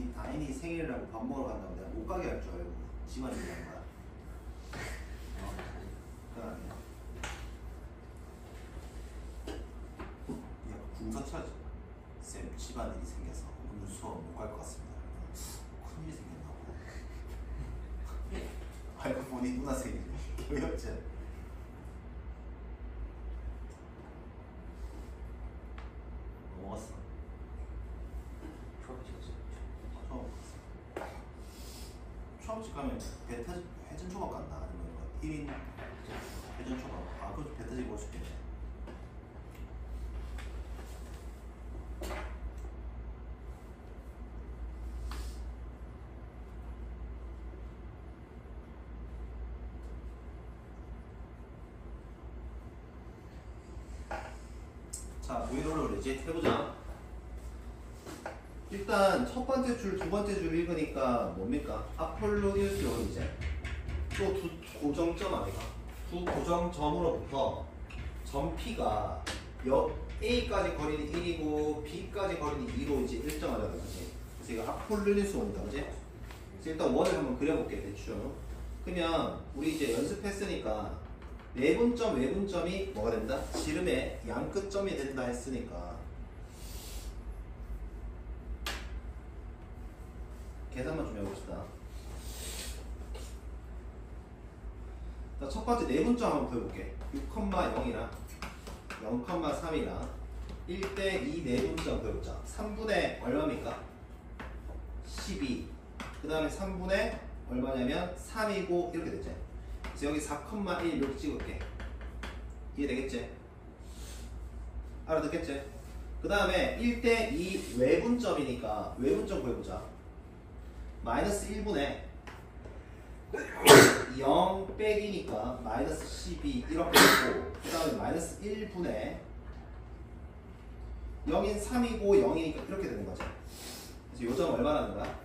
니 다인이 생일이라고 밥 먹으러 간다고 내가 못 가게 할 줄 알고 집안이 얘기한 거야. 그건 아니야. 약간 궁서차지. 쌤 집안일이 생겨서 오늘 수업 못 갈 것 같습니다. 큰일이 생겼나 봐. 알고 보니 누나 생일이야. 교육제. 먹었어. 초밥집 가면 회전 초밥 간다. 아니면 뭐 1인 회전 초밥. 아, 그것도 배 터지고 올 수 있겠네. 자, 보이로를 이제 해보자. 일단 첫 번째 줄, 두 번째 줄 읽으니까 뭡니까? 아폴로니우스 원이제. 또 두 고정점 아니가? 두 고정점으로부터 점 P가 A까지 거리는 1이고 B까지 거리는 2로 이제 일정하다는 거지. 그래서 이거 아폴로니우스 원이다, 그지? 그래서 일단 원을 한번 그려볼게, 대충. 그러면 우리 이제 연습했으니까 내분점, 외분점이 뭐가 된다? 지름의 양끝점이 된다 했으니까 계산만 좀 해봅시다. 자, 첫 번째 내분점 한번 그려볼게. 6,0이랑 0,3이랑 1대2 내분점 그려보자. 3분의 얼마입니까? 12. 그 다음에 3분의 얼마냐면 3이고 이렇게 됐지. 그래서 여기 4,1 이렇게 찍을게. 이해되겠지? 알아듣겠지? 그 다음에 1대2 외분점이니까 외분점 구해보자. 마이너스 1분의 0 빼기니까 마이너스 12 이렇게 되고, 그 다음에 마이너스 1분의 0인 3이고 0이니까 이렇게 되는 거죠. 그래서 요점 얼마라는 거야?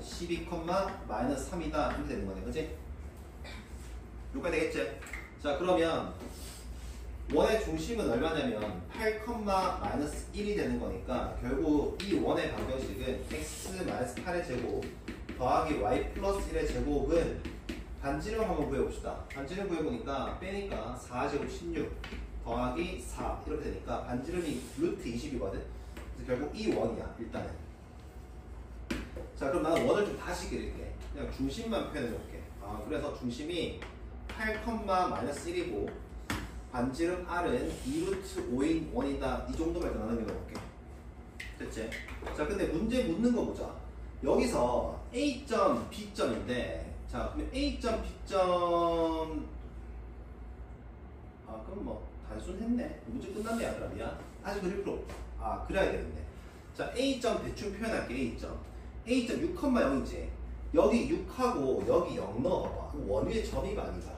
12, 마이너스 3이다 이렇게 되는 거네, 그치? 여기까지 되겠지? 자, 그러면 원의 중심은 얼마냐면 8, 마이너스 1이 되는 거니까 결국 이 원의 방정식은 x 마이너스 8의 제곱 더하기 y 플러스 1의 제곱은 반지름 한번 구해봅시다. 반지름 구해보니까 빼니까 4제곱 16 더하기 4 이렇게 되니까 반지름이 루트 20이거든. 그래서 결국 이 원이야, 일단은. 자, 그럼 나는 원을 좀 다시 그릴게. 그냥 중심만 표현해볼게. 아, 그래서 중심이 8, 마이너스 1이고 반지름 R은 2루트 5인 1이다. 이 정도만 일단 나눠 볼게. 됐지? 자, 근데 문제 묻는 거 보자. 여기서 A점, B점인데, 자, 그러면 A점, B점, 아, 그럼 뭐 단순했네. 문제 끝났네, 아들아. 미안. 아직 그릴 필요 없다. 아, 그래야 되겠네. 자, A점 대충 표현할게. A점 6,0이지. 여기 6하고 여기 0 넣어봐. 그럼 원 위에 점이 아니다.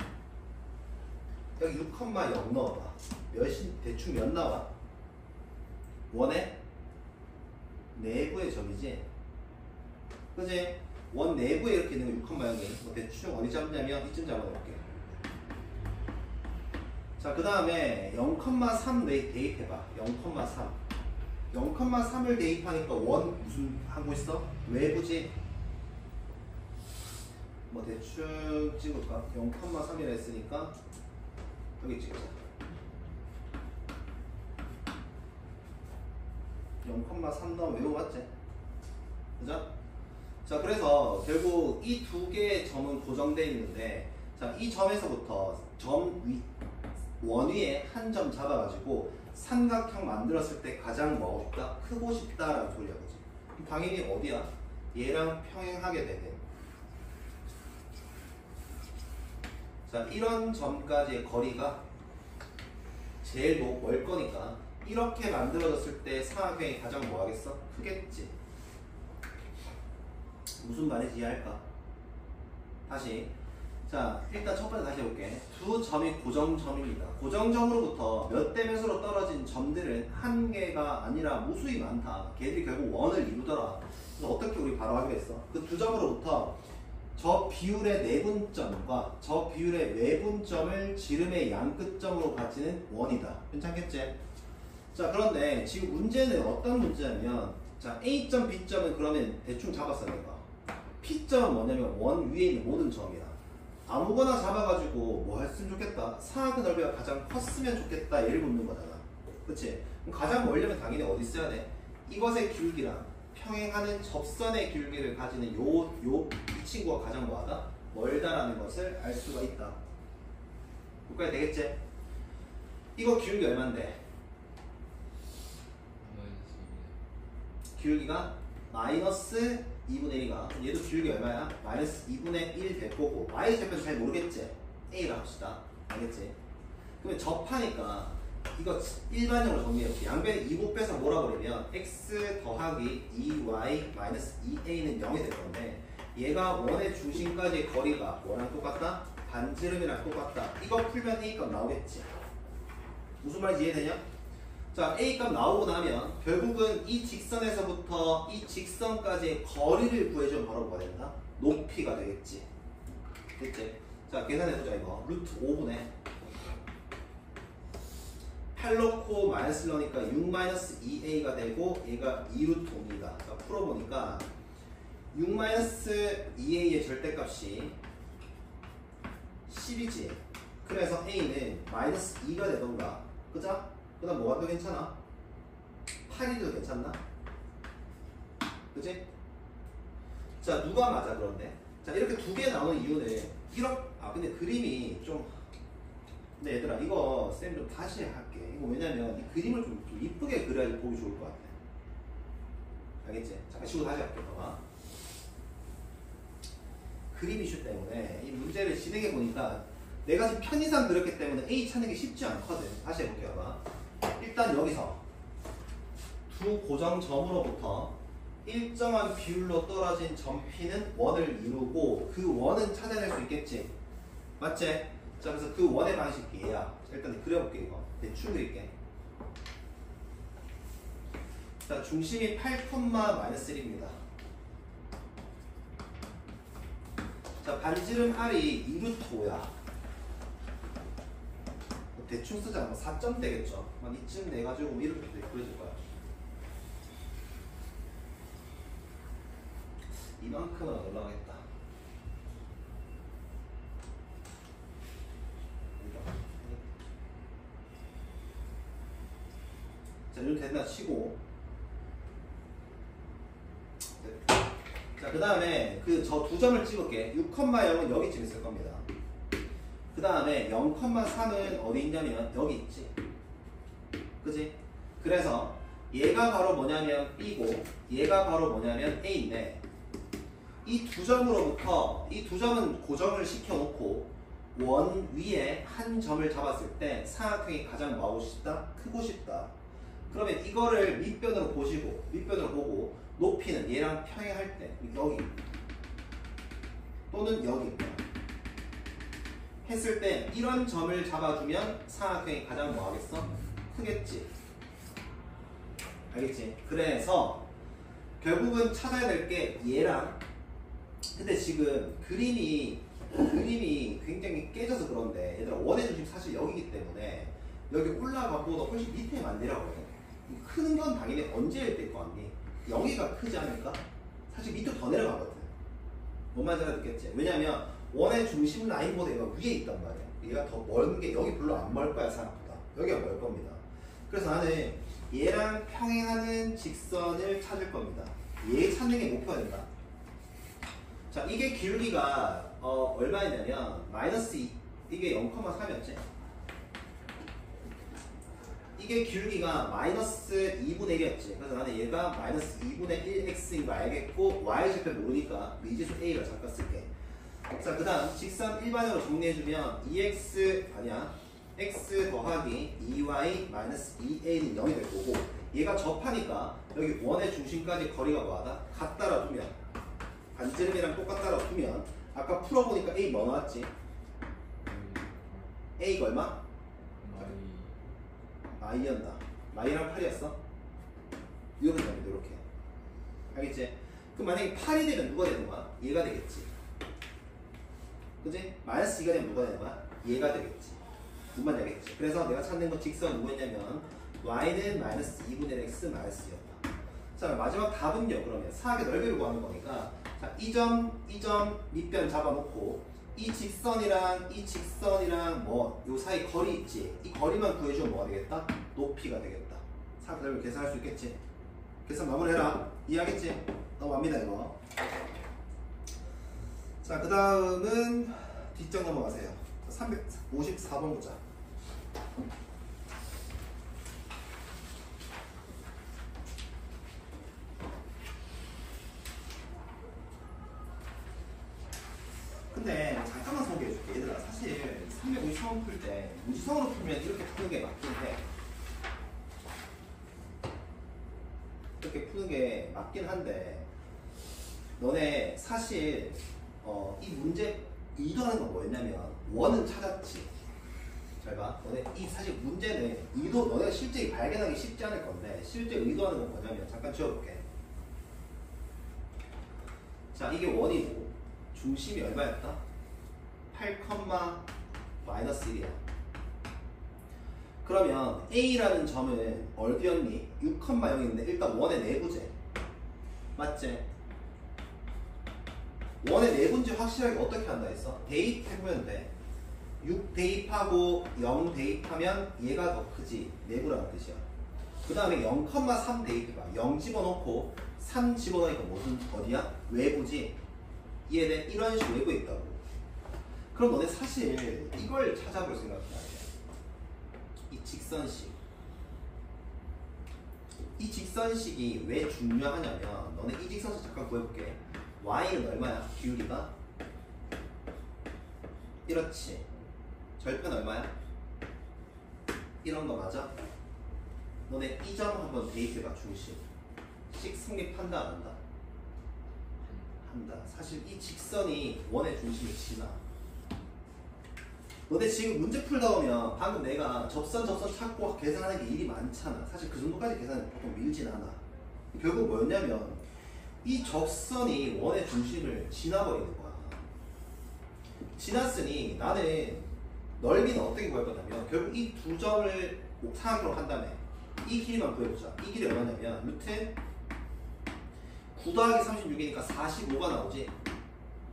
여기 6,0 넣어봐. 몇이 대충 몇 나와? 원의 내부의 점이지. 그지? 원 내부에 이렇게 있는 거 6,0이 뭐 대충 어디 잡냐면 이쯤 잡아놓을게. 자, 그 다음에 0,3 대입해봐. 0,3 0,3을 대입하니까 원 무슨 하고 있어? 외부지? 뭐 대충 찍을까? 0,3이라 했으니까 여기 찍자. 0,3 넣으면 외워봤지? 그죠? 자, 그래서 결국 이 두 개의 점은 고정되어 있는데, 자, 이 점에서부터 원 위에 한 점 잡아가지고 삼각형 만들었을 때 가장 뭐 싶다? 크고 싶다라는 소리야, 그지? 당연히 어디야? 얘랑 평행하게 되는. 자, 이런 점까지의 거리가 제일 멀 거니까 이렇게 만들어졌을 때 삼각형이 가장 뭐 하겠어? 크겠지. 무슨 말인지 이해할까? 다시. 자, 일단 첫 번째 다시 해볼게. 두 점이 고정점입니다. 고정점으로부터 몇 대 몇으로 떨어진 점들은 한 개가 아니라 무수히 많다. 걔들이 결국 원을 이루더라. 그래서 어떻게 우리 바로 하기로 했어? 그 두 점으로부터 저 비율의 내분점과 저 비율의 외분점을 지름의 양끝점으로 가지는 원이다. 괜찮겠지? 자, 그런데 지금 문제는 어떤 문제냐면 자, A점, B점은 그러면 대충 잡았어 내가. P점은 뭐냐면 원 위에 있는 모든 점이야. 아무거나 잡아가지고 뭐 했으면 좋겠다. 사각의 넓이가 가장 컸으면 좋겠다. 얘를 묻는 거잖아. 그치? 그럼 가장 멀려면 당연히 어디 있어야 돼? 이것의 기울기랑 평행하는 접선의 기울기를 가지는 이 친구가 가장 뭐하다? 멀다라는 것을 알 수가 있다. 여기까지 되겠지? 이거 기울기 얼만데? 기울기가 마이너스 2분의 1이가 얘도 기울기 얼마야? 마이너스 2분의 1 될 거고 y좌표는 잘 모르겠지? A로 합시다. 알겠지? 그러면 접하니까 이거 일반형으로 정리해볼게. 양변에 2곱 빼서 몰아버리면 x 더하기 2y 마이너스 2a는 0이 될 건데 얘가 원의 중심까지의 거리가 뭐랑 똑같다? 반지름이랑 똑같다. 이거 풀면 A값 나오겠지? 무슨 말인지 이해되냐? 자, A값 나오고 나면 결국은 이 직선에서부터 이 직선까지의 거리를 구해주면 바로 뭐가 된다? 높이가 되겠지. 됐지? 자, 계산해보자 이거. 루트 5분의 8 넣고 마이너스 넣으니까 6 마이너스 2a가 되고 얘가 2루트 5입니다. 자, 풀어보니까 6 마이너스 2a의 절대값이 10이지. 그래서 a는 마이너스 2가 되던가. 그죠? 그 다음 뭐가 더 괜찮아? 8이 더 괜찮나? 그치? 자, 누가 맞아 그런데? 자, 이렇게 두 개 나오는 이유는 근데 그림이 좀 근데 얘들아 이거 쌤 좀 다시 할게. 이거 왜냐면 이 그림을 좀 이쁘게 그려야 보기 좋을 것 같아. 알겠지? 잠깐 쉬고 다시 할게. 봐봐. 그림 이슈 때문에 이 문제를 진행해 보니까 내가 지금 편의상 그렸기 때문에 A 찾는 게 쉽지 않거든. 다시 해볼게요. 봐봐. 일단 여기서 두 고정점으로부터 일정한 비율로 떨어진 점 P는 원을 이루고 그 원은 찾아낼 수 있겠지? 맞지? 자, 그래서 그 원의 방식이 얘야. 일단 그려볼게 이거. 대충 그릴게. 자, 중심이 8, 마이너스 1입니다. 자, 반지름 R이 2루트 5야. 대충 쓰자. 4점 되겠죠. 막 이쯤 내가지고 이렇게 그려질 거야. 이만큼은 올라가겠다. 자, 이렇게 됐나 치고. 자, 그 다음에 저 두 점을 찍을게. 6,0은 여기쯤 있을 겁니다. 그 다음에 0,3은 어디 있냐면 여기 있지. 그지? 그래서 얘가 바로 뭐냐면 B고 얘가 바로 뭐냐면 A인데 이 두 점으로부터 이 두 점은 고정을 시켜놓고 원 위에 한 점을 잡았을 때 삼각형이 가장 뭐하고 싶다? 크고 싶다. 그러면 이거를 밑변으로 보고 높이는 얘랑 평행할 때 여기 또는 여기 했을 때 이런 점을 잡아주면 삼각형이 가장 뭐하겠어? 크겠지. 알겠지? 그래서 결국은 찾아야 될 게 얘랑 근데 지금 그림이 굉장히 깨져서 그런데 얘들아 원의 중심 사실 여기기 때문에 여기 올라가고도 훨씬 밑에 만들라고 해. 크는 건 당연히 언제 될 거 같니? 0이가 크지 않을까? 사실 밑으로 더 내려가거든. 뭔 말인지 알아듣겠지? 왜냐면 원의 중심 라인보다 얘가 위에 있단 말이야. 얘가 더 먼 게 여기 별로 안 멀 거야 생각보다. 여기가 멀 겁니다. 그래서 나는 얘랑 평행하는 직선을 찾을 겁니다. 얘 찾는 게 목표가 된다. 자, 이게 기울기가 얼마였냐면 마이너스 2, 이게 0,3이었지. 이게 기울기가 마이너스 2분의 1이었지. 그래서 나는 얘가 마이너스 2분의 1x인 거 알겠고 y좌표 모르니까 미지수 a를 잠깐 쓸게. 자, 그 다음 직선 일반으로 정리해주면 x 더하기 2y 마이너스 2a는 0이 될 거고 얘가 접하니까 여기 원의 중심까지 거리가 뭐하다? 같다라 두면 반지름이랑 똑같다라 두면 아까 풀어보니까 a 뭐 나왔지? a가 얼마? 마이였나? 마이랑 8이었어? 이렇게 되면 이렇게 알겠지? 그럼 만약에 8이 되면 누가 되는 거야? 얘가 되겠지. 그치? 마이너스 2가 되면 누가 되는 거야? 얘가 되겠지. 무슨 말인지 알겠지? 그래서 내가 찾는 건 직선 누구였냐면 y는 마이너스 2분의 x 마이너스 2였다. 자, 마지막 답은요. 그러면 사각의 넓이를 구하는 거니까 자, 이 점 밑변 잡아놓고 이 직선이랑 뭐 요 사이 거리 있지? 이 거리만 구해주면 뭐가 되겠다? 높이가 되겠다. 사각 넓이 계산할 수 있겠지? 계산 마무리해라. 이해하겠지? 넘어갑니다 이거. 자, 그 다음은 뒷장 넘어가세요. 354번 보자. 근데 잠깐만 소개해줄게. 얘들아, 사실 353번 풀 때 무지성으로 풀면 이렇게 푸는 게 맞긴 해. 이렇게 푸는 게 맞긴 한데 너네 사실 이 문제 의도하는 건 뭐였냐면 원은 찾았지. 잘 봐. 너네 이 사실 문제는 너네가 실제 발견하기 쉽지 않을 건데 실제 의도하는 건 뭐냐면 잠깐 지워볼게. 자, 이게 원이고 중심이 얼마였다? 8, 마이너스 1이야. 그러면 A라는 점은 어디였니? 6,0인데 일단 원의 내부제. 맞지? 원의 내부인지 확실하게 어떻게 한다 했어? 대입해보면 돼. 6 대입하고 0 대입하면 얘가 더 크지. 내부라는 뜻이야. 그 다음에 0,3 대입해봐. 0 집어넣고 3 집어넣으니까 무슨 어디야? 외부지. 이해돼? 이런 식으로 외부에 있다고. 그럼 너네 사실 이걸 찾아볼 생각이야. 이 직선식. 이 직선식이 왜 중요하냐면 너네 이 직선식 잠깐 구해볼게. y는 얼마야? 기울이가? 이렇지. 절편 얼마야? 이런 거 맞아? 너네 이 점 한번 대입해봐. 중심. 식 성립한다 안 한다? 한다. 사실 이 직선이 원의 중심을 지나. 너네 지금 문제 풀다 보면 방금 내가 접선 찾고 계산하는 게 일이 많잖아. 사실 그 정도까지 계산은 보통 밀진 않아. 결국 뭐였냐면 이 접선이 원의 중심을 지나버리는 거야. 지났으니 나는 넓이는 어떻게 구할 거냐면 결국 이 두 점을 사각으로 한 다음에 이 길이만 구해보자. 이 길이 얼마냐면 루트 9 더하기 36이니까 45가 나오지.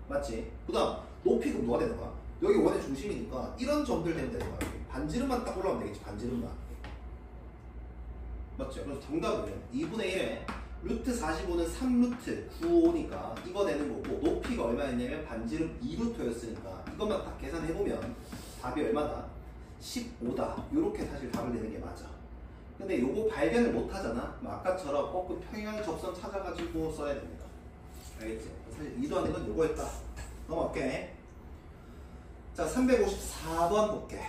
맞지? 그 다음 높이가 뭐가 되는 거야? 여기 원의 중심이니까 이런 점들 되면 되는 거야. 반지름만 딱 올라가면 되겠지. 반지름만. 맞죠? 그래서 정답은 2분의 1에 루트 45는 3루트 95니까 이거 되는 거고 높이가 얼마였냐면 반지름 2루트였으니까 이것만 딱 계산해보면 답이 얼마다? 15다. 이렇게 사실 답을 내는 게 맞아. 근데 요거 발견을 못 하잖아? 아까처럼 꼭 평행 접선 찾아가지고 써야 됩니다. 알겠지? 사실 의도하는 건 요거였다. 넘어갈게. 자, 354번 볼게.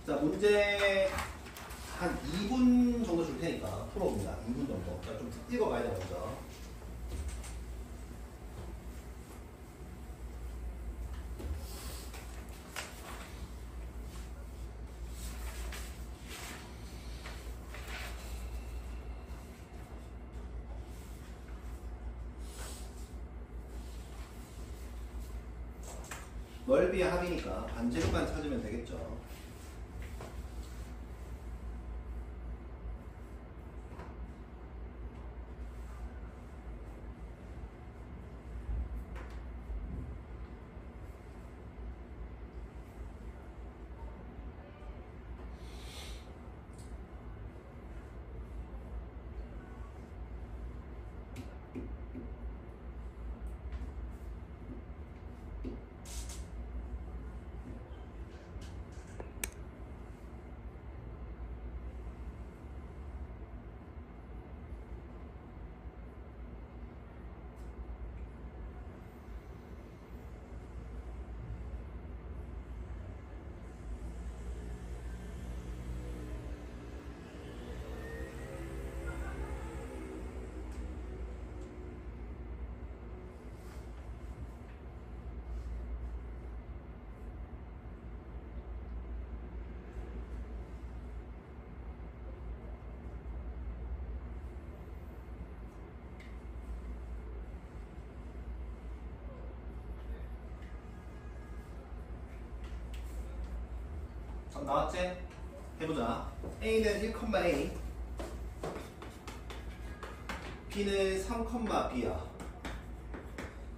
자, 문제 한 2분 정도 줄 테니까 풀어봅니다. 2분 정도. 자, 좀 읽어봐야 돼, 먼저. 넓이의 합이니까 반지름만 찾으면 되겠죠. 나왔지? 해보자. A는 1,A, B는 3,B야.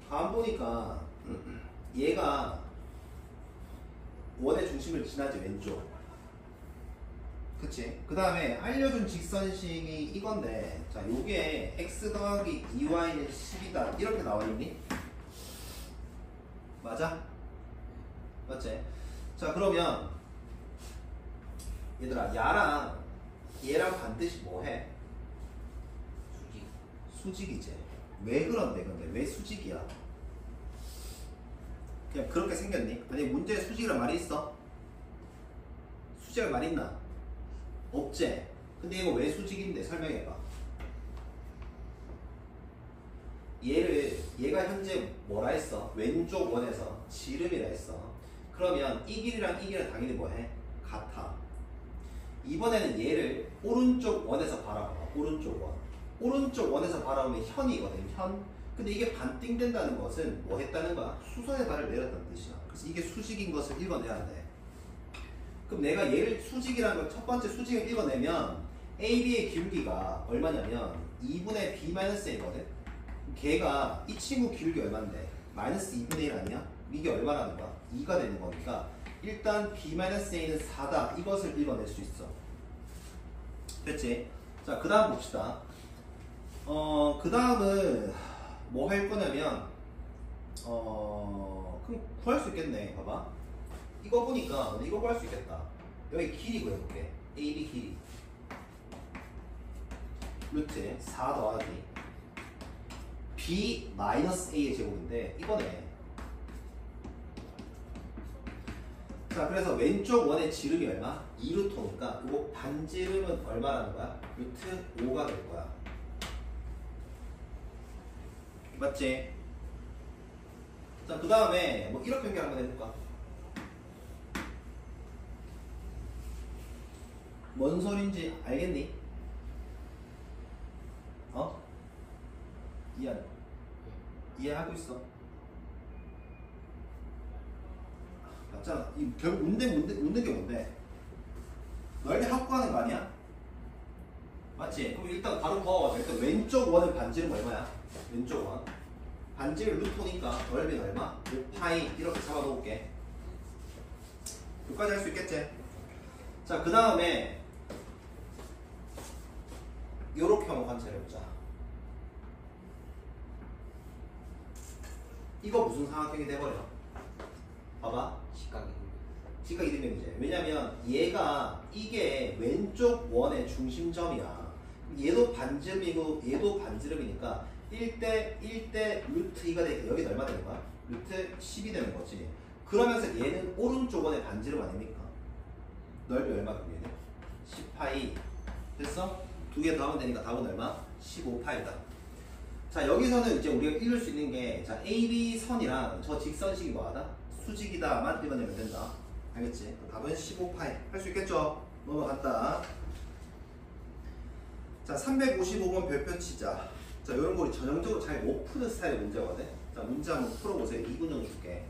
다음 보니까 얘가 원의 중심을 지나지 왼쪽. 그치? 그 다음에 알려준 직선식이 이건데, 자, 요게 x 더하기 2y는 10이다 이렇게 나와있니? 맞아? 맞지? 자, 그러면 얘들아, 야랑 얘랑 반드시 뭐해? 수직이지. 왜 그런데 근데? 왜 수직이야? 그냥 그렇게 생겼니? 아니 문제에 수직이란 말이 있어? 수직이란 말 있나? 없지? 근데 이거 왜 수직인데? 설명해봐. 얘가 현재 뭐라 했어? 왼쪽 원에서 지름이라 했어. 그러면 이 길이랑 이 길은 당연히 뭐해? 같아. 이번에는 얘를 오른쪽 원에서 바라봐. 오른쪽 원. 오른쪽 원에서 바라보면 현이거든. 현. 근데 이게 반띵된다는 것은 뭐 했다는 거야? 수선의 발을 내렸다는 뜻이야. 그래서 이게 수직인 것을 읽어내야 돼. 그럼 내가 얘를 수직이라는 걸 첫 번째 수직을 읽어내면 AB의 기울기가 얼마냐면 2분의 B-A거든. 걔가 이 친구 기울기 얼마인데? 마이너스 2분의 1 아니야? 이게 얼마라는 거야? 2가 되는 거니까 일단 B-A는 4다. 이것을 읽어낼 수 있어. 됐지? 자, 그 다음 봅시다. 그 다음은 뭐 할 거냐면 그럼 구할 수 있겠네. 봐봐. 이거 보니까 이거 구할 수 있겠다. 여기 길이 구해볼게. AB 길이 루트 4 더하기 B-A의 제곱인데 이거네. 자, 그래서 왼쪽 원의 지름이 얼마? 2루토니까 이거 반지름은 얼마라는 거야? 루트 5가 될 거야. 맞지? 자, 그 다음에 뭐 이렇게 연결 한번 해볼까? 뭔 소린지 알겠니? 어? 이해하고 있어? 맞잖아. 이 결국 웃는 게 뭔데? 넓이 확보하는 거 아니야? 맞지? 그럼 일단 바로 그어가지고 일단 왼쪽 원의 반지름 얼마야? 왼쪽 원 반지름 루토니까 넓이는 얼마? 6파이 이렇게 잡아놓을게. 여기까지 할 수 있겠지? 자, 그 다음에 요렇게 한번 관찰해보자. 이거 무슨 삼각형이 돼버려? 봐봐. 직각이등변이지. 왜냐면 얘가 이게 왼쪽 원의 중심점이야. 얘도 반지름이고 얘도 반지름이니까 1대 루트 2가 되니까 여기 얼마 되는 거야? 루트 10이 되는 거지. 그러면서 얘는 오른쪽 원의 반지름 아닙니까? 넓이 얼마 그럼 얘는? 10파이. 됐어? 두 개 더하면 되니까 답은 얼마? 15파이다. 자, 여기서는 이제 우리가 읽을 수 있는 게, 자, AB 선이랑 저 직선식이 뭐하다? 수직이다만 읽어내면 된다. 알겠지? 답은 15파이. 할 수 있겠죠? 넘어갔다. 자, 355번 별표 치자. 자, 이런 거 우리 전형적으로 잘 못 푸는 스타일의 문제거든. 자, 문제 한번 풀어보세요. 2분형 줄게.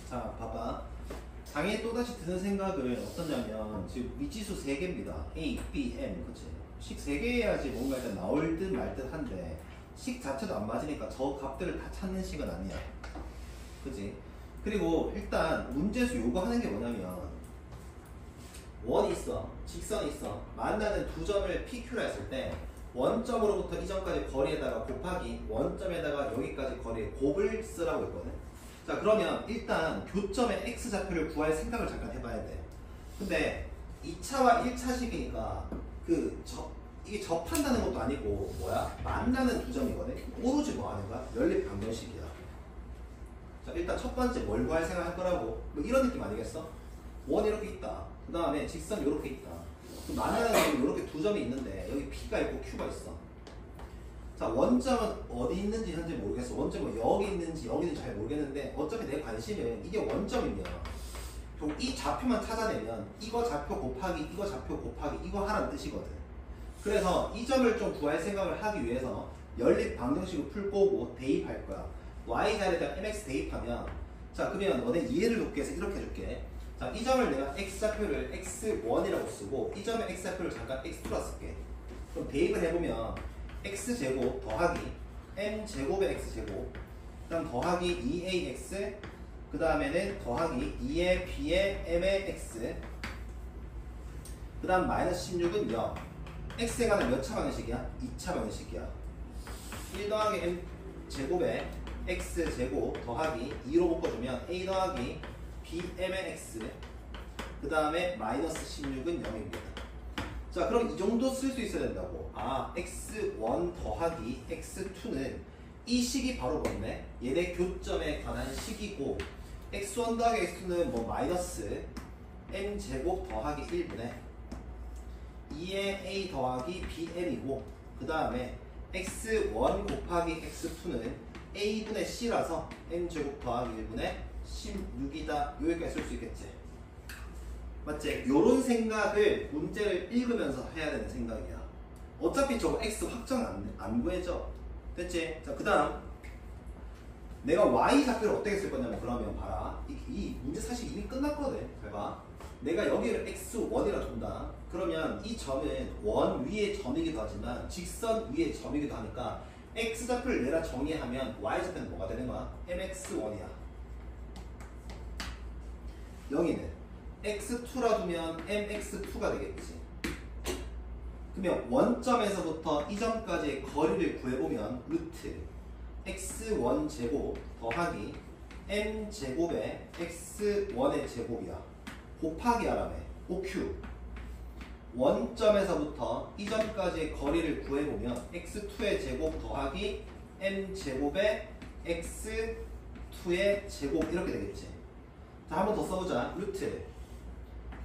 자, 봐봐. 당연히 또다시 드는 생각은 어떠냐면 지금 미지수 3개입니다. A, B, M. 그치? 식 3개 해야지 뭔가 일단 나올 듯 말 듯 한데 식 자체도 안 맞으니까 저 값들을 다 찾는 식은 아니야. 그지? 그리고 일단 문제에서 요구하는 게 뭐냐면 원이 있어, 직선이 있어. 만나는 두 점을 PQ라 했을 때 원점으로부터 이 점까지 거리에다가 곱하기 원점에다가 여기까지 거리에 곱을 쓰라고 했거든. 자, 그러면 일단 교점의 x좌표를 구할 생각을 잠깐 해봐야 돼. 근데 2차와 1차식이니까 이게 접한다는 것도 아니고 뭐야? 만나는 두 점이거든. 오로지 뭐 하는 거야? 연립 방정식이야. 자, 일단 첫 번째 뭘 구할 생각할 거라고? 뭐 이런 느낌 아니겠어? 원 이렇게 있다. 그 다음에 직선 이렇게 있다. 만나는 점이 이렇게 두 점이 있는데 여기 P가 있고 Q가 있어. 자, 원점은 어디 있는지 현재 모르겠어. 원점은 여기 있는지 여기는 잘 모르겠는데 어차피 내 관심은 이게 원점이면 그럼 이 좌표만 찾아내면 이거 좌표 곱하기 이거 좌표 곱하기 이거 하라는 뜻이거든. 그래서 이 점을 좀 구할 생각을 하기 위해서 연립 방정식을 풀 거고 대입할 거야. y자리에다 mx 대입하면 자, 그러면 너네 이해를 돕기 위해서 이렇게 해줄게. 자, 이 점을 내가 x좌표를 x1이라고 쓰고 이 점의 x좌표를 잠깐 x2라 쓸게. 그럼 대입을 해보면 x제곱 더하기 m제곱의 x제곱 그 다음 더하기 2ax 그 다음에는 더하기 2의 b의 m의 x 그 다음 마이너스 16은 0 x에 관한 몇 차 방정식이야? 2차 방정식이야. 1 더하기 m제곱의 x제곱 더하기 2로 묶어주면 a 더하기 bm의 x 그 다음에 마이너스 16은 0입니다. 자, 그럼 이 정도 쓸 수 있어야 된다고. 아, x1 더하기 x2는 이 식이 바로 뭐네? 얘네 교점에 관한 식이고 x1 더하기 x2는 뭐 마이너스 m제곱 더하기 1분의 2의 a 더하기 bm이고 그 다음에 x1 곱하기 x2는 a분의 c라서 m제곱 더하기 1분의 16이다. 여기까지 쓸 수 있겠지? 맞지? 요런 생각을 문제를 읽으면서 해야 되는 생각이야. 어차피 저거 x 확정 안 구해져. 됐지? 자, 그 다음 내가 y 좌표를 어떻게 쓸 거냐면 그러면 봐라. 이 문제 사실 이미 끝났거든. 잘 봐. 내가 여기를 x1이라 둔다. 그러면 이 점은 원 위의 점이기도 하지만 직선 위의 점이기도 하니까 x 좌표를 내가 정의하면 y 좌표는 뭐가 되는 거야? mx1이야. 여기는 x2라 두면 mx2가 되겠지. 그러면 원점에서부터 이 점까지의 거리를 구해보면 루트 x1 제곱 더하기 m 제곱의 x1의 제곱이야. 곱하기 하라며. OQ. 원점에서부터 이 점까지의 거리를 구해보면 x2의 제곱 더하기 m 제곱의 x2의 제곱 이렇게 되겠지. 자, 한 번 더 써보자. 루트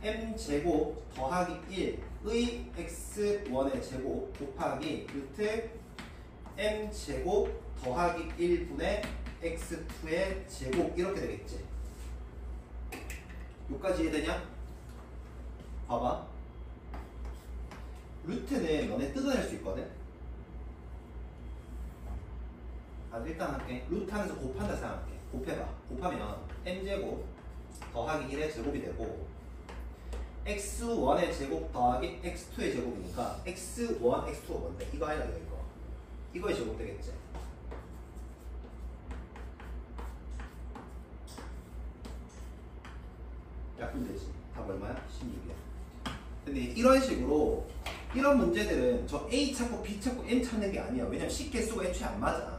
m 제곱 더하기 1의 x1의 제곱 곱하기 루트 m 제곱 더하기 1분의 x2의 제곱 이렇게 되겠지. 여기까지 이해되냐? 봐봐. 루트는 너네 뜯어낼 수 있거든? 아, 일단 할게. 루트 하면서 곱한다 생각할게. 곱해봐. 곱하면 m제곱 더하기 1의 제곱이 되고 x1의 제곱 더하기 x2의 제곱이니까 x1, x2가 뭔데? 이거 아니야, 이거. 이거의 제곱 되겠지? 약분 되지. 답 얼마야? 16이야. 근데 이런 식으로 이런 문제들은 저 A 찾고 B 찾고 M 찾는 게 아니야. 왜냐면 식개수가 애초에 안 맞아.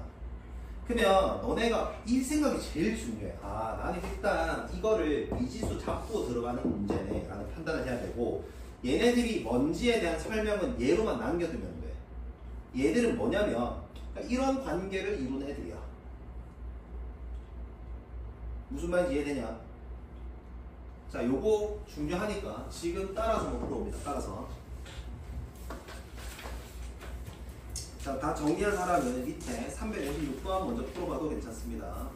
그러면 너네가 이 생각이 제일 중요해. 아, 나는 일단 이거를 미지수 잡고 들어가는 문제네 라는 판단을 해야 되고 얘네들이 뭔지에 대한 설명은 예로만 남겨두면 돼. 얘들은 뭐냐면 이런 관계를 이루는 애들이야. 무슨 말인지 이해되냐? 자, 요거 중요하니까 지금 따라서 뭐 물어봅니다. 따라서. 자, 다 정리한 사람은 밑에 356번 먼저 풀어봐도 괜찮습니다.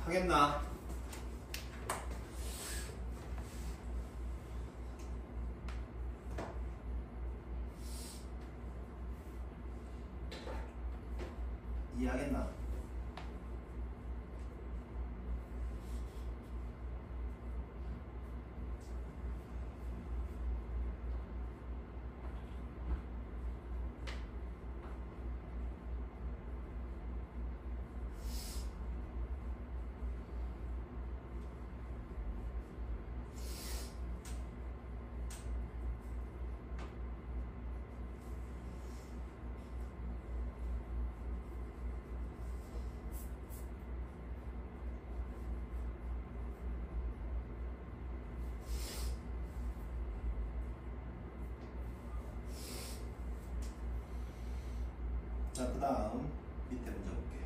하겠나? 이해하겠나? 자, 그 다음 밑에 문제 볼게.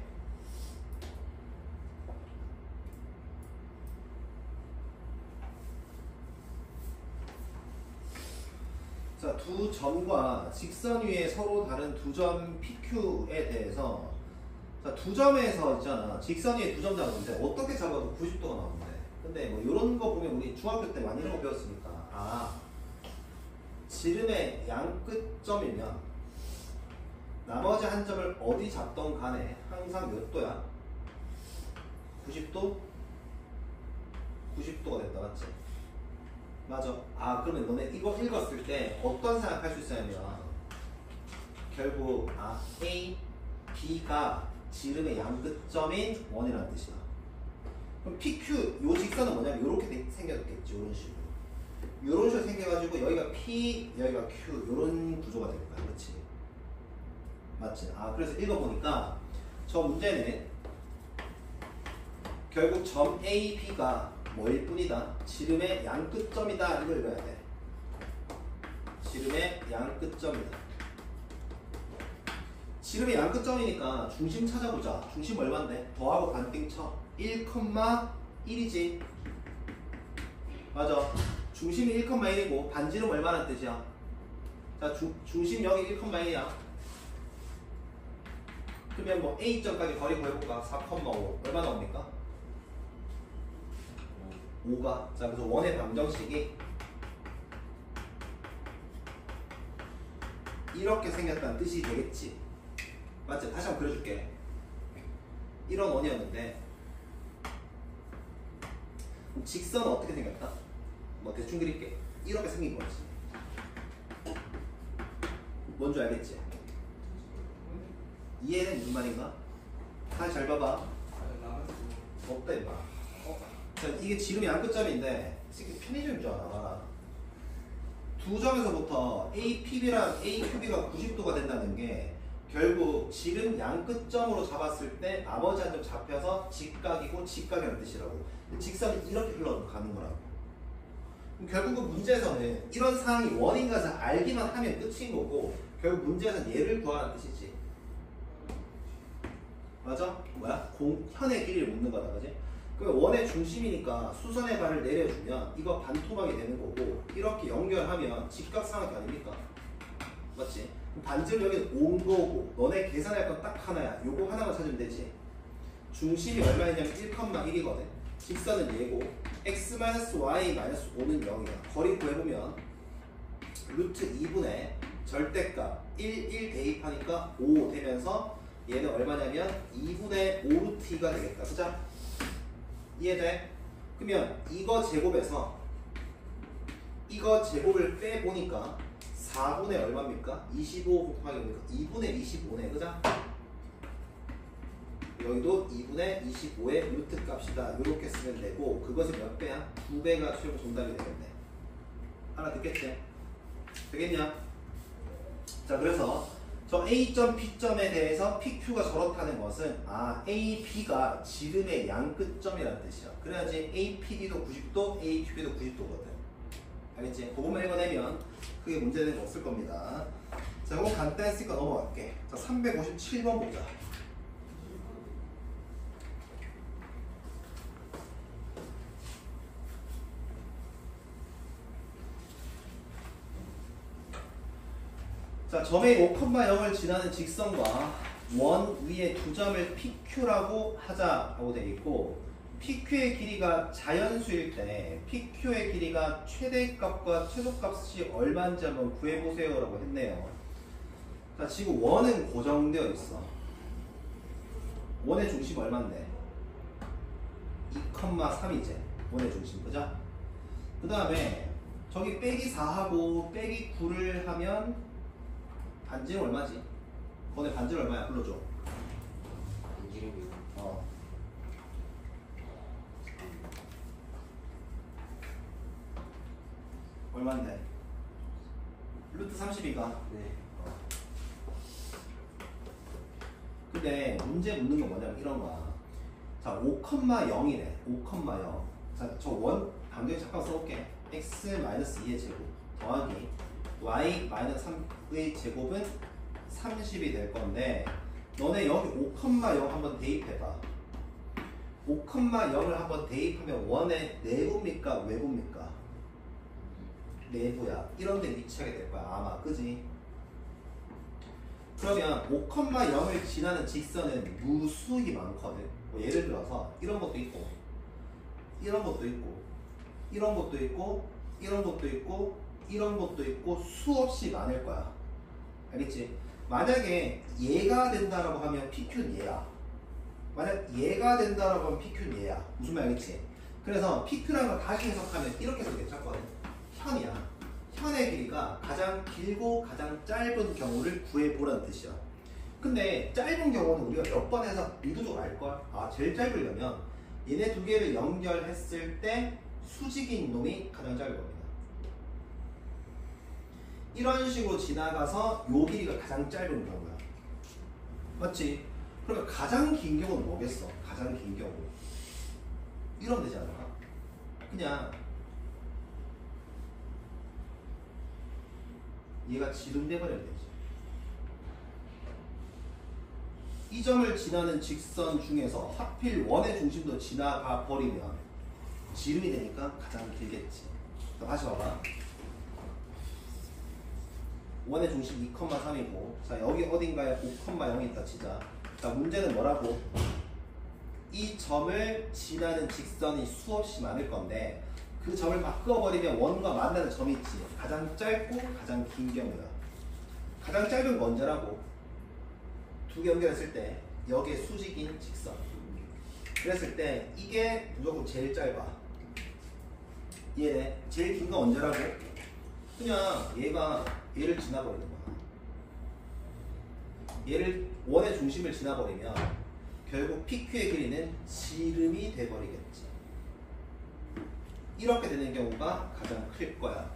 자, 두 점과 직선 위에 서로 다른 두 점 PQ에 대해서, 자, 두 점에서 있잖아. 직선 위에 두 점 잡았는데 어떻게 잡아도 90도가 나오는데. 근데 뭐 이런 거 보면 우리 중학교 때 많이 이런 거 배웠으니까. 아, 지름의 양 끝점이면 나머지 한 점을 어디 잡던 간에 항상 몇 도야? 90도? 90도가 됐다, 맞지? 맞아. 아, 그러면 너네 이거 읽었을 때 어떤 생각할 수 있냐면 결국 A, B가 지름의 양끝점인 원이라는 뜻이야. 그럼 PQ, 요 직선은 뭐냐면 이렇게 생겼겠지, 이런 식으로. 이런 식으로 생겨가지고 여기가 P, 여기가 Q, 이런 구조가 될 거야, 그렇지? 맞지? 아, 그래서 읽어보니까 저 문제는 결국 점 A, B가 뭐일 뿐이다? 지름의 양끝점이다. 이걸 읽어야 돼. 지름의 양끝점이다. 지름의 양끝점이니까 중심 찾아보자. 중심 얼마인데? 더하고 반띵 쳐. 1,1이지. 맞아. 중심이 1,1이고 반지름 얼마나 뜻이야? 자, 중심 여기 1,1이야. 그러면 뭐 A점까지 거리 구해볼까? 4,5 얼마 나옵니까? 5가. 자, 그래서 원의 방정식이 이렇게 생겼다는 뜻이 되겠지. 맞지? 다시 한번 그려줄게. 이런 원이었는데 직선은 어떻게 생겼다? 뭐 대충 그릴게. 이렇게 생긴 거지. 뭔지 알겠지? 이해는 무슨 말인가? 다시 잘 봐봐. 없다 임마. 자, 이게 지름이 양끝점인데 이게 편의점인 줄 알아. 두 점에서부터 APB랑 AQB가 90도가 된다는 게 결국 지름 양끝점으로 잡았을 때 나머지 한 점 잡혀서 직각이고 직각이라는 뜻이라고. 직선이 이렇게 흘러가는 거라고. 그럼 결국은 문제에서는 이런 상황이 원인 것을 알기만 하면 끝인 거고 결국 문제에서는 얘를 구하라는 뜻이지. 맞아? 뭐야? 현의 길이를 묻는 거다, 그지? 그러면 원의 중심이니까 수선의 발을 내려주면 이거 반토막이 되는 거고 이렇게 연결하면 직각삼각이 아닙니까? 맞지? 반지름 여기는 온 거고 너네 계산할 건 딱 하나야. 요거 하나만 찾으면 되지. 중심이 얼마냐면 1,1이거든. 직선은 얘고 x-y-5는 0이야. 거리 구해보면 루트 2분의 절대값 1 대입하니까 5 되면서 얘는 얼마냐면 2분의 5루트가 되겠다. 그죠? 이해돼? 그러면 이거 제곱에서 이거 제곱을 빼보니까 4분의 얼마입니까? 25 곱하기 2분의 25네, 그죠? 여기도 2분의 25의 루트 값이다. 이렇게 쓰면 되고, 그것이 몇 배야? 2배가 최고 정답이 되겠네. 하나 듣겠지? 되겠냐? 자, 그래서 저 A점, B점에 대해서 PQ가 저렇다는 것은 A, B가 지름의 양끝점이라는 뜻이야. 그래야지 APD도 90도, AQB도 90도거든. 알겠지? 그것만 읽어내면 크게 문제되는 거 없을 겁니다. 자, 이거 간단했으니까 넘어갈게. 자, 357번 보자. 자, 점의 5,0을 지나는 직선과 원 위에 두 점을 PQ라고 하자라고 되어 있고, PQ의 길이가 자연수일 때 PQ의 길이가 최대값과 최소값이 얼마인지 한번 구해보세요 라고 했네요. 자, 지금 원은 고정되어 있어. 원의 중심 얼마인데? 2,3이지. 원의 중심, 그죠? 그 다음에 저기 빼기 4하고 빼기 9를 하면 반지름 얼마지? 너네 반지름 얼마야? 불러줘. 반지름이요? 얼마인데? 루트 32가. 네. 근데 문제 묻는 건 뭐냐면 이런 거야. 자, 5,0이래. 5,0. 자, 저 원 반경에 잠깐 써볼게. x-2의 제곱 더하기 y-3의 제곱은 30이 될 건데, 너네 여기 5,0 한번 대입해봐. 5,0을 한번 대입하면 원의 내부입니까? 외부입니까? 내부야. 이런 데 위치하게 될 거야 아마. 그지? 그러면 5,0을 지나는 직선은 무수히 많거든. 뭐 예를 들어서 이런 것도 있고, 이런 것도 있고, 이런 것도 있고, 이런 것도 있고, 이런 것도 있고, 수없이 많을 거야. 알겠지? 만약에 얘가 된다라고 하면 PQ는 얘야. 만약 얘가 된다라고 하면 PQ는 얘야. 무슨 말 알겠지? 그래서 PQ라는 걸 다시 해석하면 이렇게 해서 괜찮거든. 현이야. 현의 길이가 가장 길고 가장 짧은 경우를 구해보라는 뜻이야. 근데 짧은 경우는 우리가 몇 번 해서 미도적으로 알걸? 제일 짧으려면 얘네 두 개를 연결했을 때 수직인 놈이 가장 짧은 겁니다. 이런 식으로 지나가서 요 길이가 가장 짧은 경우야. 맞지? 그러니까 가장 긴 경우는 뭐겠어? 가장 긴 경우 이러면 되지 않을까? 그냥 얘가 지름돼 버려야 되지. 이 점을 지나는 직선 중에서 하필 원의 중심도 지나가 버리면 지름이 되니까 가장 길겠지. 다시 봐봐. 원의 중심 2,3이고, 자, 여기 어딘가에 5,0이 있다 치자. 자, 문제는 뭐라고? 이 점을 지나는 직선이 수없이 많을 건데, 그 점을 바꿔버리면 원과 만나는 점이 있지. 가장 짧고 가장 긴 경우야. 가장 짧은 건 언제라고? 두 개 연결했을 때 여기에 수직인 직선. 그랬을 때 이게 무조건 제일 짧아. 얘네 제일 긴 건 언제라고? 그냥 얘를 지나버리는 거야. 얘를 원의 중심을 지나버리면 결국 PQ의 길이는 지름이 돼버리겠지. 이렇게 되는 경우가 가장 클 거야.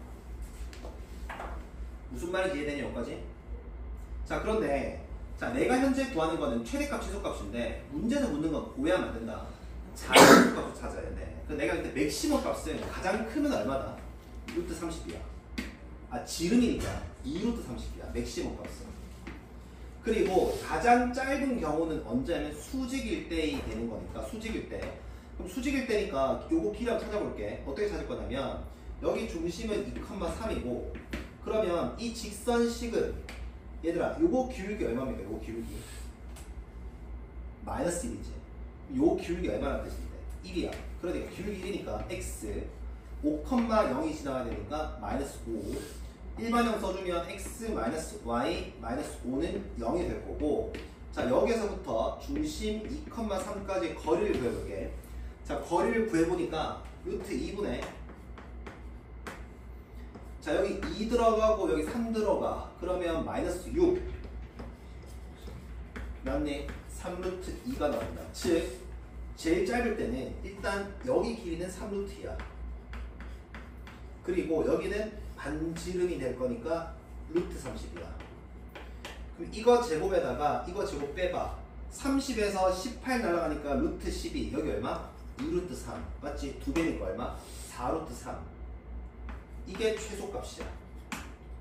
무슨 말인지 이해되냐 여기까지? 자, 그런데 자, 내가 현재 구하는 거는 최대값, 최소값인데 문제는 묻는 건 오해하면 안 된다. 자연수값을 찾아야 돼. 그래서 내가 그때 맥시멈 값은 가장 크면 얼마다? 루트 30이야. 지름이니까 2루트 30이야. 맥시멈 값은. 그리고 가장 짧은 경우는 언제냐면 수직일 때이 되는 거니까, 수직일 때. 그럼 수직일 때니까 요거 길이 한번 찾아볼게. 어떻게 찾을 거냐면 여기 중심은 2,3이고, 그러면 이 직선식은 얘들아 요거 기울기 얼마입니까? 요거 기울기 마이너스 1이지. 요 기울기 얼마나 뜻인데? 1이야. 그러니까 기울기 1이니까 x 5,0이 지나가야 되니까 마이너스 5. 일반형 써주면 x 마이너스 y 마이너스 5는 0이 될 거고, 자, 여기서부터 중심 2,3까지 거리를 구해볼게. 자, 거리를 구해보니까 루트 2분의 자 여기 2 들어가고 여기 3 들어가. 그러면 마이너스 6 맞네. 3루트 2가 나온다. 즉 제일 짧을 때는 일단 여기 길이는 3루트야. 그리고 여기는 반지름이 될 거니까 루트 30이야. 그럼 이거 제곱에다가 이거 제곱 빼봐. 30에서 18 날아가니까 루트 12. 여기 얼마? 2루트 3. 맞지? 2배니까 얼마? 4루트 3. 이게 최소값이야.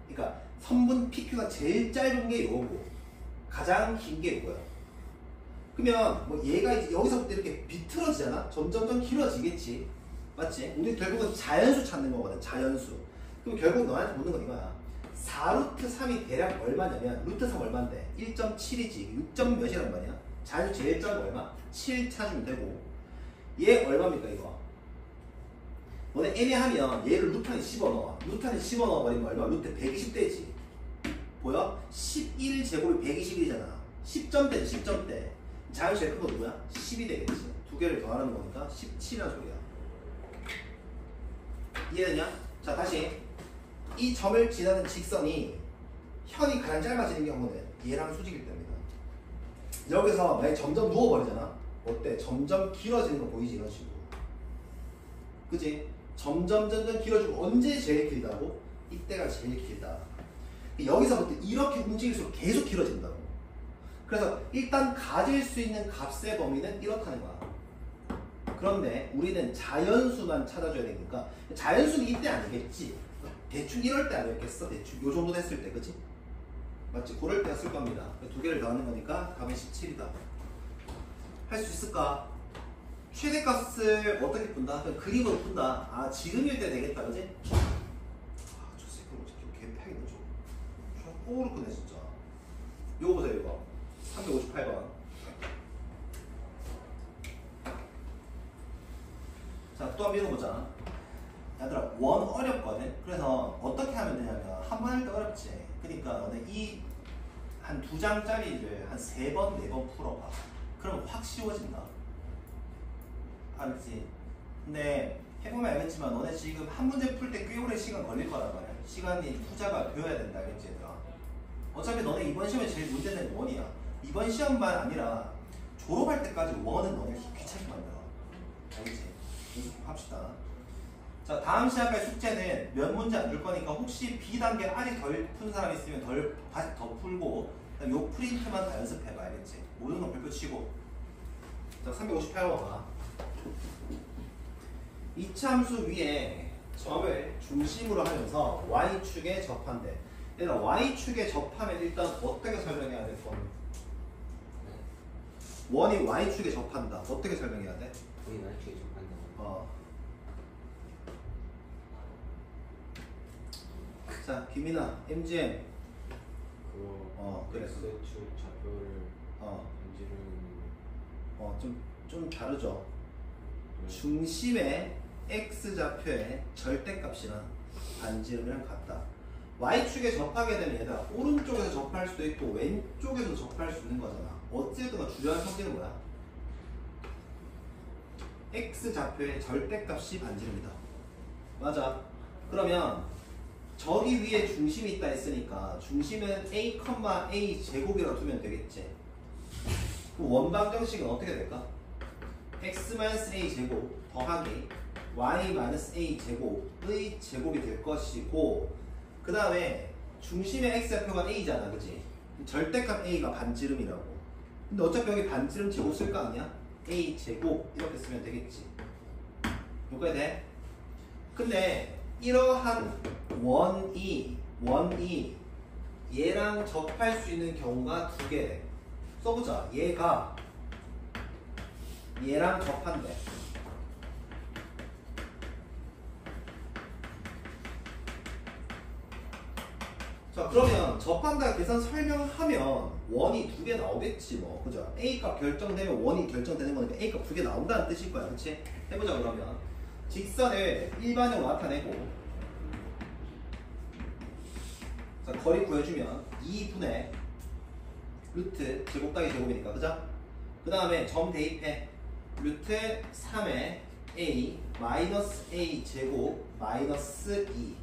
그러니까 선분 PQ가 제일 짧은 게 요거고 가장 긴 게 이거야. 그러면 뭐 얘가 이제 여기서부터 이렇게 비틀어지잖아? 점점점 길어지겠지. 맞지? 우리 결국은 자연수 찾는 거거든. 자연수. 그럼 결국 너한테 묻는 건 이거야. 4루트 3이 대략 얼마냐면 루트 3 얼마인데? 1.7이지. 6점 몇이란 말이야? 자연수 제일 작은 거 얼마? 7 찾으면 되고 얘 얼마입니까 이거? 너네 애매하면 얘를 루트 안에 집어넣어. 루트 안에 집어넣어버리면 얼마? 루트 120대지. 보여? 11제곱이 121이잖아. 10점대지 10점대. 자연수 제일 큰 거 누구야? 10이 되겠지. 두 개를 더하는 거니까 17이라는 소리야. 이해되냐? 자 다시 이 점을 지나는 직선이 현이 가장 짧아지는 경우는 얘랑 수직일 때입니다. 여기서 만약 점점 누워버리잖아. 어때? 점점 길어지는 거 보이지? 이런 식으로. 그지? 점점 길어지고 언제 제일 길다고? 이때가 제일 길다. 여기서부터 이렇게 움직일수록 계속 길어진다고. 그래서 일단 가질 수 있는 값의 범위는 이렇다는 거야. 그런데 우리는 자연수만 찾아줘야 되니까 자연수는 이때 아니겠지. 대충 이럴 때 아니었겠어? 대충 요 정도 됐을 때, 그치? 맞지? 그럴 때가 쓸 겁니다. 두 개를 더하는 거니까 답은 17이다. 할 수 있을까? 최대값을 어떻게 푼다? 그냥 그림으로 푼다. 아, 지름일 때 되겠다, 그치? 아, 저 새끼 어떻게 개패기네, 저 꼬르 크네, 진짜. 요거 보세요, 이거. 358번. 자, 또 한 번 읽어보자. 얘들아, 원 어렵거든? 그래서 어떻게 하면 되냐면, 한 번 할 때 어렵지. 그러니까 너네 이 한 2장짜리를 한 3번, 4번 풀어봐. 그럼 확 쉬워진다. 알지? 근데 해보면 알겠지만 너네 지금 한 문제 풀 때 꽤 오래 시간 걸릴 거란 말이야. 시간이 투자가 되어야 된다, 알겠지 얘들아? 어차피 너네 이번 시험에 제일 문제는 원이야. 이번 시험만 아니라 졸업할 때까지 원은 너네 귀찮게 만들어. 알겠지? 계속 합시다. 자, 다음 시합의 숙제는 몇 문제 안 줄 거니까 혹시 B단계 아직 덜 푼 사람 있으면 다시 더 풀고 요 프린트만 다 연습해봐, 알겠지? 모든 건 별표 치고. 자, 358번 봐. 이차함수 위에 점을 중심으로 하면서 Y축에 접한대. 얘들아, Y축에 접하면 일단 어떻게 설명해야 될 거? 원이 Y축에 접한다. 어떻게 설명해야 돼? 거의 날씨에 좀 한다. 자, 김민아, MGM. 그거 그래. X축 좌표를 반지름 좀 다르죠? 네. 중심의 X좌표의 절대값이랑 반지름이랑 같다. Y축에 접하게 되면 얘들아, 오른쪽에서 접할 수도 있고 왼쪽에서 접할 수 있는 거잖아. 어쨌든 주요한 성질은 뭐야? X좌표의 절대값이 반지름이다. 맞아. 그러면 저기 위에 중심이 있다 했으니까 중심은 A, A 제곱이라고 두면 되겠지. 그 원방정식은 어떻게 될까? X-A 제곱 더하기 Y-A 제곱의 제곱이 될 것이고, 그 다음에 중심의 X좌표가 A잖아, 그치? 절대값 A가 반지름이라고. 근데 어차피 여기 반지름 제곱 쓸 거 아니야? A 제곱 이렇게 쓰면 되겠지. 요거에 돼? 근데 이러한 원이 얘랑 접할 수 있는 경우가 두 개. 써보자. 얘가 얘랑 접한대. 자, 그러면 접한다 계산 설명하면 원이 두 개 나오겠지 뭐. 그죠? A값 결정되면 원이 결정되는 거니까 A값 두 개 나온다는 뜻일 거야. 그치? 해보자 그러면. 직선을 일반형으로 나타내고, 자, 거리 구해주면 2분의 루트 제곱 따기 제곱이니까, 그죠? 그 다음에 점 대입해. 루트 3의 A 마이너스 A 제곱 마이너스 2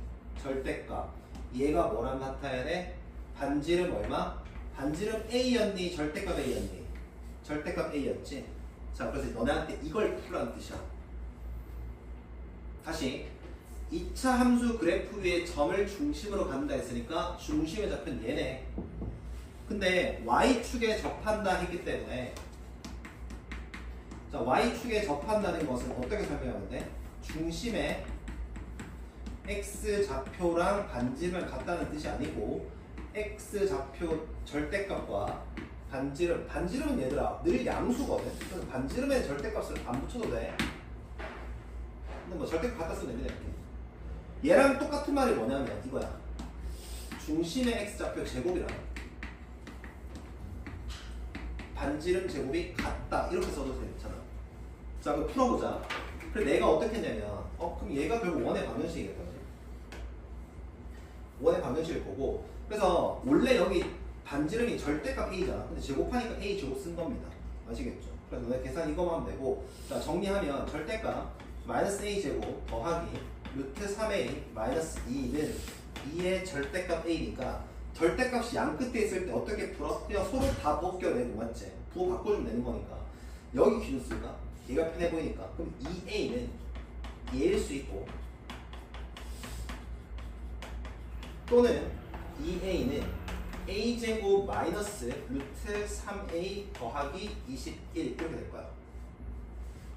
절대값. 얘가 뭐랑 같아야 돼? 반지름 얼마? 반지름 A였니? 절대값 A였니? 절대값 A였지? 자, 그래서 너네한테 이걸 풀라는 뜻이야. 다시 2차 함수 그래프 위에 점을 중심으로 간다 했으니까 중심의 좌표는 얘네. 근데 Y축에 접한다 했기 때문에 자, Y축에 접한다는 것은 어떻게 설명하면 돼? 중심에 X좌표랑 반지름을 같다는 뜻이 아니고 X좌표 절대값과 반지름은 얘들아 늘 양수거든. 그래서 반지름에 절대값을 안 붙여도 돼. 근데 뭐 절대값 갖다 쓰면 됩니다. 이렇게. 얘랑 똑같은 말이 뭐냐면 이거야. 중심의 X좌표 제곱이라 반지름 제곱이 같다 이렇게 써도 되잖아. 자, 그럼 풀어보자. 그래 내가 어떻게 했냐면 그럼 얘가 결국 원의 방정식이겠다. 그지? 원의 방정식일 거고 그래서 원래 여기 반지름이 절대값 A잖아. 근데 제곱하니까 A 제곱 쓴 겁니다. 아시겠죠? 그래서 너네 계산 이거만 하면 되고 자 정리하면 절대값 마이너스 A 제곱 더하기 루트 3A 마이너스 2는 2의 절대값 A니까 절대값이 양 끝에 있을 때 어떻게 풀어? 그냥 서로 다 벗겨내고 맞지? 부호 바꿔주면 되는 거니까 여기 기준 쓸까? 얘가 편해 보이니까 그럼 2A는 얘일 수 있고 또는 2A는 A제곱 마이너스 루트 3A 더하기 21 이렇게 될 거야.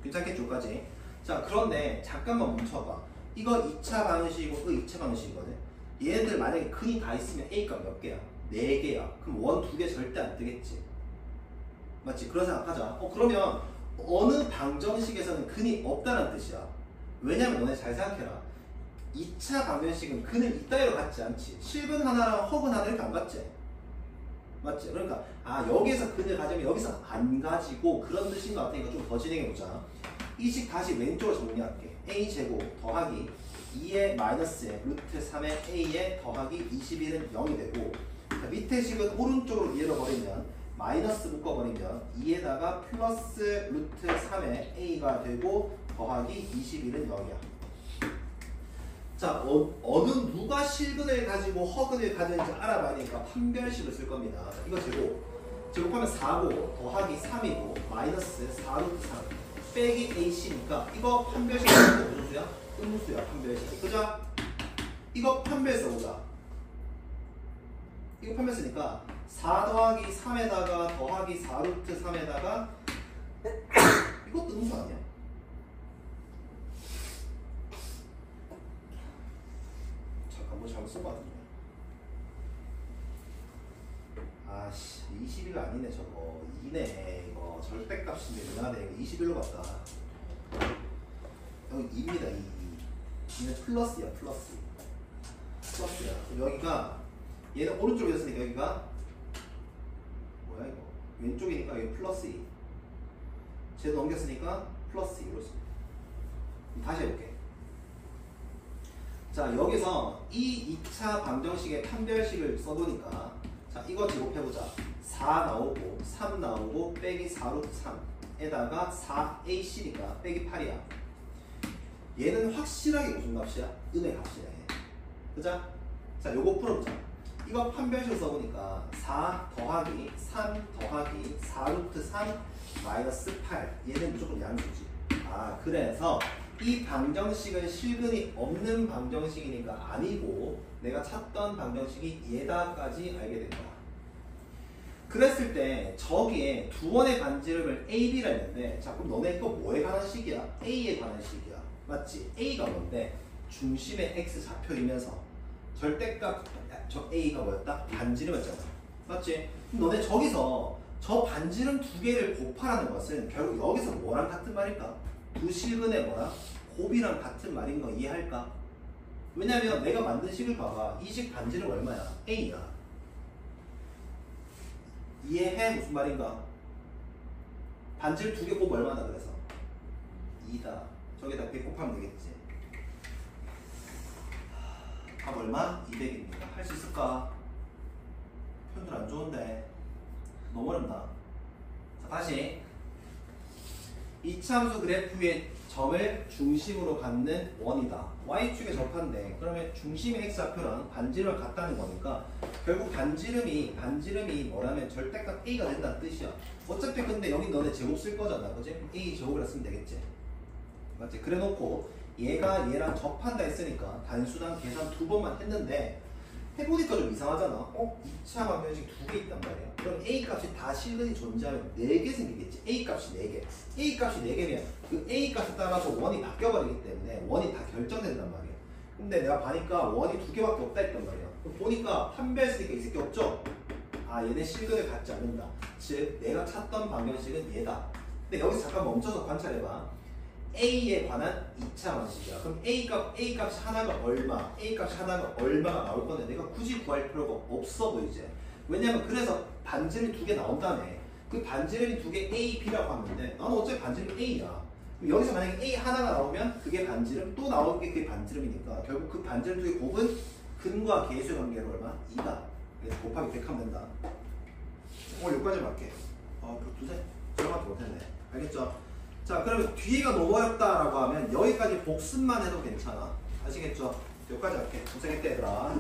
괜찮겠죠? 까지? 자 그런데 잠깐만 멈춰봐. 이거 2차 방식이고 이거 2차 방식이거든. 얘네들 만약에 근이 다 있으면 A값 몇 개야? 4개야. 그럼 원 2개 절대 안 뜨겠지. 맞지? 그런 생각하자. 그러면 어느 방정식에서는 근이 없다는 뜻이야. 왜냐면 너네 잘 생각해라. 2차 방정식은 근을 이따위로 갖지 않지. 실근 하나랑 허근 하나 이렇게 안 갖지. 맞지? 그러니까 여기서 근을 가지면 여기서 안 가지고 그런 뜻인 것 같으니까 좀 더 진행해보자. 이 식 다시 왼쪽으로 정리할게. A제곱 더하기 2의 마이너스에 루트 3의 A에 더하기 21은 0이 되고 자, 밑에 식은 오른쪽으로 밀어버리면 마이너스 묶어버리면 2에다가 플러스 루트 3의 A가 되고 더하기 21은 0이야. 자, 어느 누가 실근을 가지고 허근을 가지는지 알아봐야 되니까 판별식을 쓸 겁니다. 자, 이거 제곱하면 4고 더하기 3이고 마이너스 4루트 3 빼기 AC니까 이거 판별식 무슨 수야? 음수야 판별식. 그죠? 이거 판별 써보자. 이거 판별 쓰니까 4 더하기 3에다가 더하기 4루트 3에다가 이것도 음수 아니야? 잠깐 뭐 잘못 쓴 거 같은데. 아씨 21가 아니네 저거 2네 이거 절대값인데 미안하네 이거 21로 갔다. 여기 2입니다 2는 플러스야 플러스야. 그럼 여기가 얘는 오른쪽에 있으니까 여기가 뭐야 이거 왼쪽이니까 여기 플러스 2 쟤도 넘겼으니까 플러스 2로 씁니다. 다시 해볼게. 자 여기서 이 2차 방정식의 판별식을 써보니까 자 이거 제곱해보자. 4 나오고 3 나오고 빼기 4루트 3에다가 4AC니까 빼기 8이야. 얘는 확실하게 무슨 값이야? 음의 값이야. 그죠? 자 요거 풀어보자. 이거 판별식 써보니까 4 더하기 3 더하기 4루트 3 마이너스 8 얘는 무조건 양수지. 그래서 이 방정식은 실근이 없는 방정식이니까 아니고 내가 찾던 방정식이 얘다까지 알게 된 거야. 그랬을 때 저기에 두 원의 반지름을 AB라 했는데 자 그럼 너네 이거 뭐에 관한 식이야? A에 관한 식이야. 맞지? A가 뭔데? 중심의 X 좌표이면서 절대값 저 A가 뭐였다? 반지름이었잖아. 맞지? 그럼 너네 저기서 저 반지름 두 개를 곱하라는 것은 결국 여기서 뭐랑 같은 말일까? 두 실근의 뭐랑? 곱이랑 같은 말인 거 이해할까? 왜냐면 내가 만든 식을 봐봐. 이 식 반지름 얼마야? A야. 이해해? 무슨 말인가? 반지름 두 개 곱 얼마다 그래서? 2다. 저기다 100 곱하면 되겠지. 답 얼마? 200입니다. 할 수 있을까? 표현들 안 좋은데 너무 어렵나? 자 다시 2차 함수 그래프 위에 점을 중심으로 갖는 원이다. y축에 접한데 그러면 중심의 x좌표랑 반지름을 같다는 거니까 결국 반지름이 뭐라면 절대값 a가 된다는 뜻이야. 어차피 근데 여기 너네 제곱 쓸 거잖아. 그지? a 제곱이라 쓰면 되겠지. 맞지? 그래 놓고 얘가 얘랑 접한다 했으니까 단수당 계산 2번만 했는데 해보니까 좀 이상하잖아. 2차 방정식 2개 있단 말이야. 그럼 A 값이 다 실근이 존재하면 4개 생기겠지. A 값이 4개. A 값이 4개면 그 A 값에 따라서 원이 바뀌어버리기 때문에 원이 다 결정된단 말이야. 근데 내가 보니까 원이 2개밖에 없다 했단 말이야. 보니까 판별했으니까 이 새끼 없죠? 아, 얘네 실근을 갖지 않는다. 즉 내가 찾던 방정식은 얘다. 근데 여기서 잠깐 멈춰서 관찰해봐. A에 관한 2차 방식이야. 그럼 A 값이 하나가 얼마, A 값이 하나가 얼마가 나올 건데 내가 굳이 구할 필요가 없어 보이지. 왜냐면 그래서 반지름이 2개 나온다며. 그 반지름이 2개 A, B라고 하는데 나는 어차피 반지름이 A야. 그럼 여기서 만약에 A 하나가 나오면 그게 반지름, 또 나오는 게 그게 반지름이니까 결국 그 반지름 2개 곱은 근과 계수의 관계가 얼마? 2다. 그래서 곱하기 100 하면 된다. 오늘 여기까지 할게. 두세? 저렴하게 못했네. 알겠죠? 자, 그러면 뒤에가 너무 어렵다라고 하면 여기까지 복습만 해도 괜찮아. 아시겠죠? 여기까지 할게. 고생했대 얘들아.